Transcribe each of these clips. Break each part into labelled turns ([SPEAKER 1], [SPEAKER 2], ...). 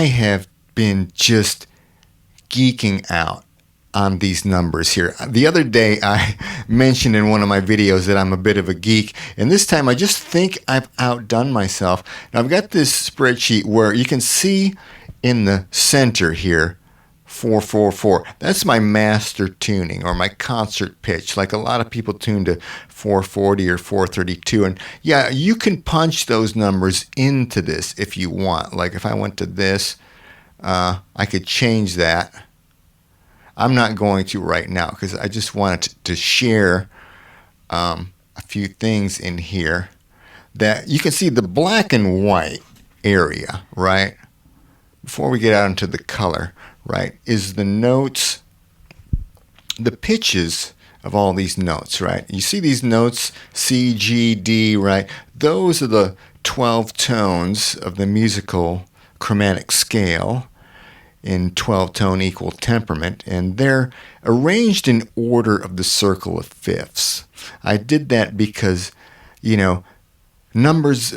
[SPEAKER 1] I have been just geeking out on these numbers here. The other day I mentioned in one of my videos that I'm a bit of a geek, and this time I just think I've outdone myself. Now I've got this spreadsheet where you can see in the center here 444. That's my master tuning or my concert pitch. Like a lot of people tune to 440 or 432, and yeah, you can punch those numbers into this if you want. Like if I went to this, I could change that. I'm not going to right now because I just wanted to share a few things in here that you can see the black and white area, right? Before we get out into the color, right, is the notes, the pitches of all these notes, right? You see these notes, C, G, D, right? Those are the 12 tones of the musical chromatic scale in 12-tone equal temperament, and they're arranged in order of the circle of fifths. I did that because, letters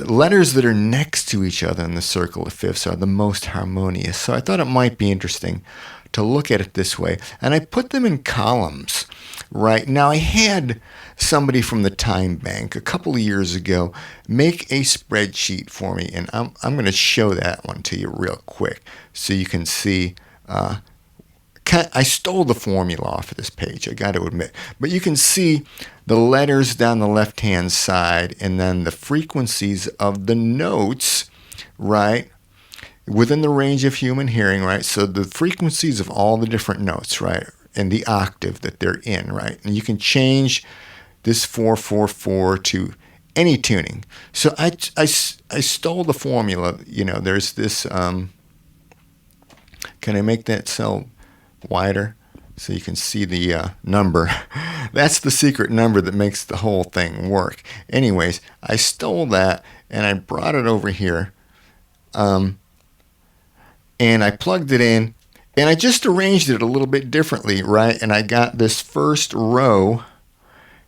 [SPEAKER 1] that are next to each other in the circle of fifths are the most harmonious. So I thought it might be interesting to look at it this way, and I put them in columns. Right now, I had somebody from the Time Bank a couple of years ago make a spreadsheet for me, and I'm going to show that one to you real quick so you can see. I stole the formula off of this page, I got to admit, but you can see the letters down the left-hand side and then the frequencies of the notes, right, within the range of human hearing, right? So the frequencies of all the different notes, right, and the octave that they're in, right? And you can change this 444 to any tuning. So I stole the formula. There's this, can I make that cell wider so you can see the number? That's the secret number that makes the whole thing work. Anyways, I stole that and I brought it over here, and I plugged it in. And I just arranged it a little bit differently, right? And I got this first row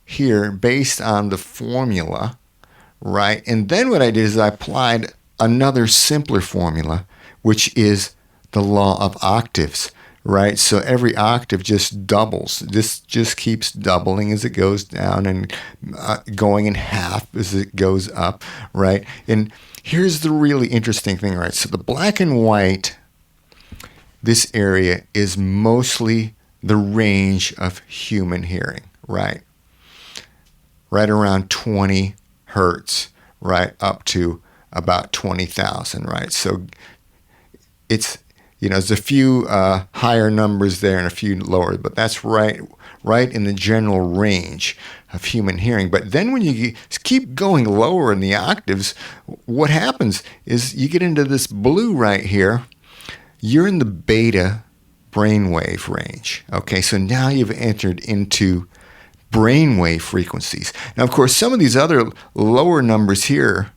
[SPEAKER 1] here based on the formula, right? And then what I did is I applied another simpler formula, which is the law of octaves, right? So every octave just doubles. This just keeps doubling as it goes down and going in half as it goes up, right? And here's the really interesting thing, right? So the black and white, this area is mostly the range of human hearing, right? Right around 20 hertz, right, up to about 20,000, right? So it's, there's a few higher numbers there and a few lower, but that's right in the general range of human hearing. But then when you keep going lower in the octaves, what happens is you get into this blue right here. You're in the beta brainwave range. Okay, so now you've entered into brainwave frequencies. Now, of course, some of these other lower numbers here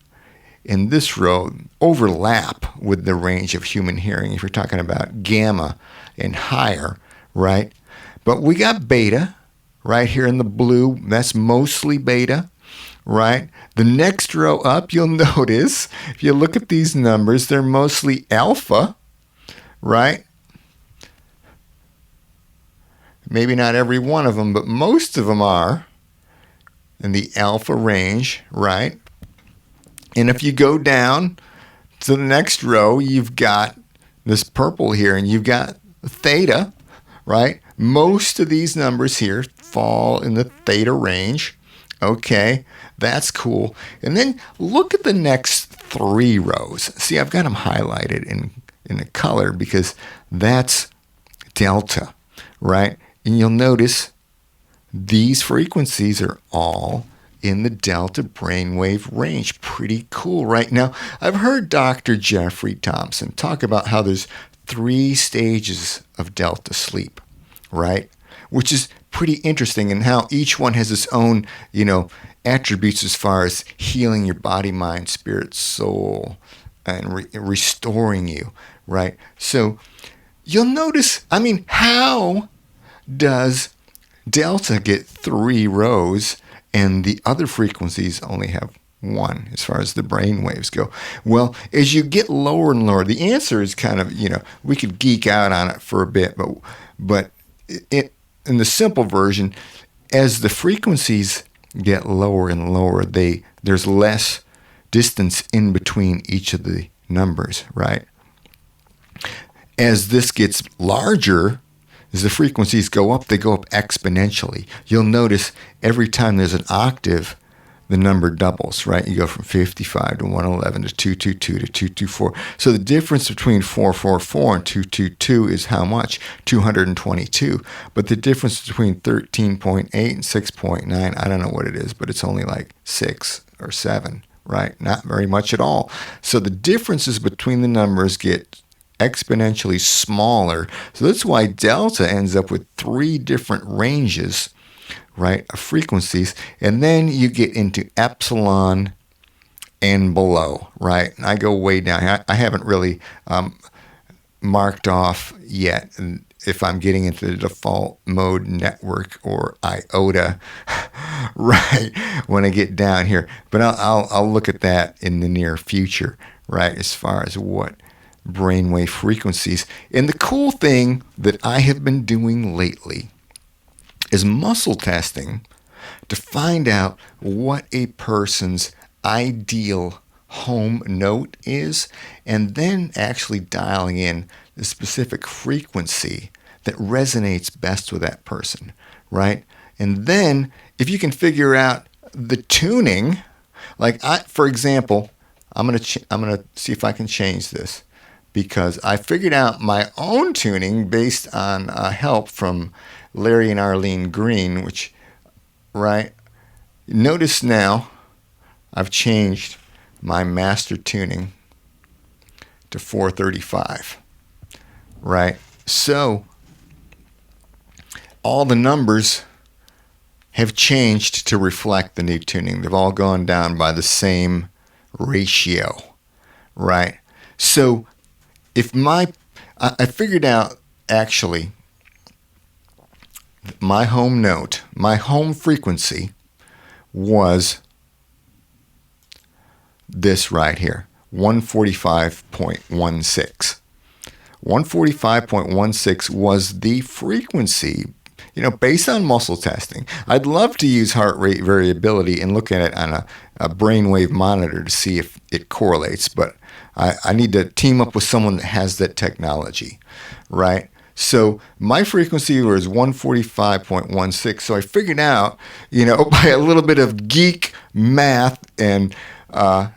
[SPEAKER 1] in this row overlap with the range of human hearing if you're talking about gamma and higher, right? But we got beta right here in the blue. That's mostly beta, right? The next row up, you'll notice, if you look at these numbers, they're mostly alpha, right? Maybe not every one of them, but most of them are in the alpha range, right? And if you go down to the next row, you've got this purple here, and you've got theta, right? Most of these numbers here fall in the theta range. Okay, that's cool. And then look at the next three rows. See, I've got them highlighted in a color because that's delta, right? And you'll notice these frequencies are all in the delta brainwave range. Pretty cool, right? Now, I've heard Dr. Jeffrey Thompson talk about how there's 3 stages of delta sleep, right? Which is pretty interesting, and how each one has its own, attributes as far as healing your body, mind, spirit, soul, and restoring you, right? So you'll notice, how does delta get 3 rows and the other frequencies only have 1 as far as the brain waves go. Well, as you get lower and lower, the answer is kind of, we could geek out on it for a bit, but in the simple version, as the frequencies get lower and lower, there's less distance in between each of the numbers, right? As this gets larger, as the frequencies go up, they go up exponentially. You'll notice every time there's an octave, the number doubles, right? You go from 55 to 111 to 222 to 224. So the difference between 444 and 222 is how much? 222. But the difference between 13.8 and 6.9, I don't know what it is, but it's only like 6 or 7, right? Not very much at all. So the differences between the numbers get exponentially smaller. So that's why delta ends up with 3 different ranges, right, of frequencies. And then you get into epsilon and below, right? And I go way down. I haven't really marked off yet if I'm getting into the default mode network or iota, right, when I get down here. But I'll look at that in the near future, right, as far as what brainwave frequencies. And the cool thing that I have been doing lately is muscle testing to find out what a person's ideal home note is, and then actually dialing in the specific frequency that resonates best with that person, right? And then if you can figure out the tuning, for example, I'm gonna see if I can change this, because I figured out my own tuning based on help from Larry and Arlene Green, which, right, notice now I've changed my master tuning to 435, right? So all the numbers have changed to reflect the new tuning. They've all gone down by the same ratio, right? So I figured out actually my home note, my home frequency was this right here, 145.16. 145.16 was the frequency, based on muscle testing. I'd love to use heart rate variability and look at it on a brainwave monitor to see if it correlates, but I need to team up with someone that has that technology, right? So my frequency was 145.16. So I figured out, by a little bit of geek math and a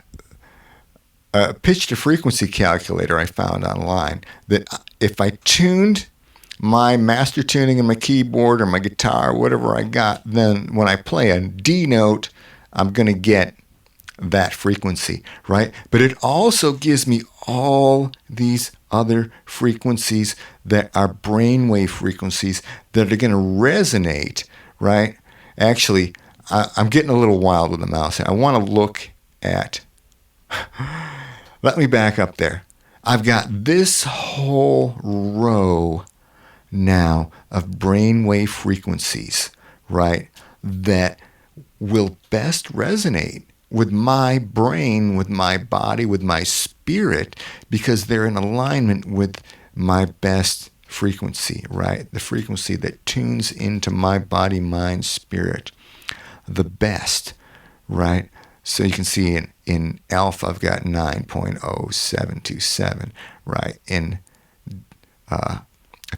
[SPEAKER 1] pitch to frequency calculator I found online, that if I tuned my master tuning in my keyboard or my guitar, whatever I got, then when I play a D note, I'm going to get that frequency, right? But it also gives me all these other frequencies that are brainwave frequencies that are going to resonate, right? Actually, I'm getting a little wild with the mouse. I want to look at, let me back up there. I've got this whole row now of brainwave frequencies, right, that will best resonate with my brain, with my body, with my spirit, because they're in alignment with my best frequency, right? The frequency that tunes into my body, mind, spirit the best, right? So you can see in alpha, I've got 9.0727, right? In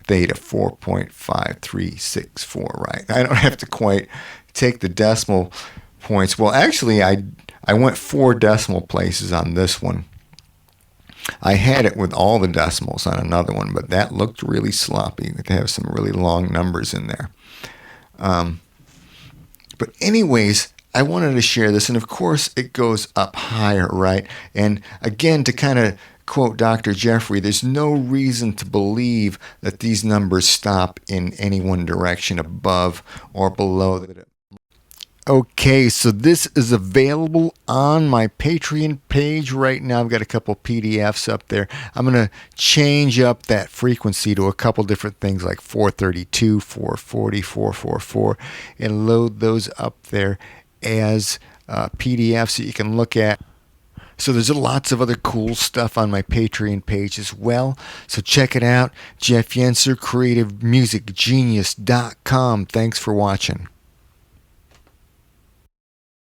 [SPEAKER 1] theta, 4.5364, right? I don't have to quite take the decimal points. Well, actually, I went 4 decimal places on this one. I had it with all the decimals on another one, but that looked really sloppy. They have some really long numbers in there. But anyways, I wanted to share this, and of course, it goes up higher, right? And again, to kind of quote Dr. Jeffrey, there's no reason to believe that these numbers stop in any one direction, above or below. Okay, so this is available on my Patreon page right now. I've got a couple PDFs up there. I'm going to change up that frequency to a couple different things like 432, 440, 444, and load those up there as PDFs that you can look at. So there's lots of other cool stuff on my Patreon page as well. So check it out. Jeff Yenser, CreativeMusicGenius.com. Thanks for watching.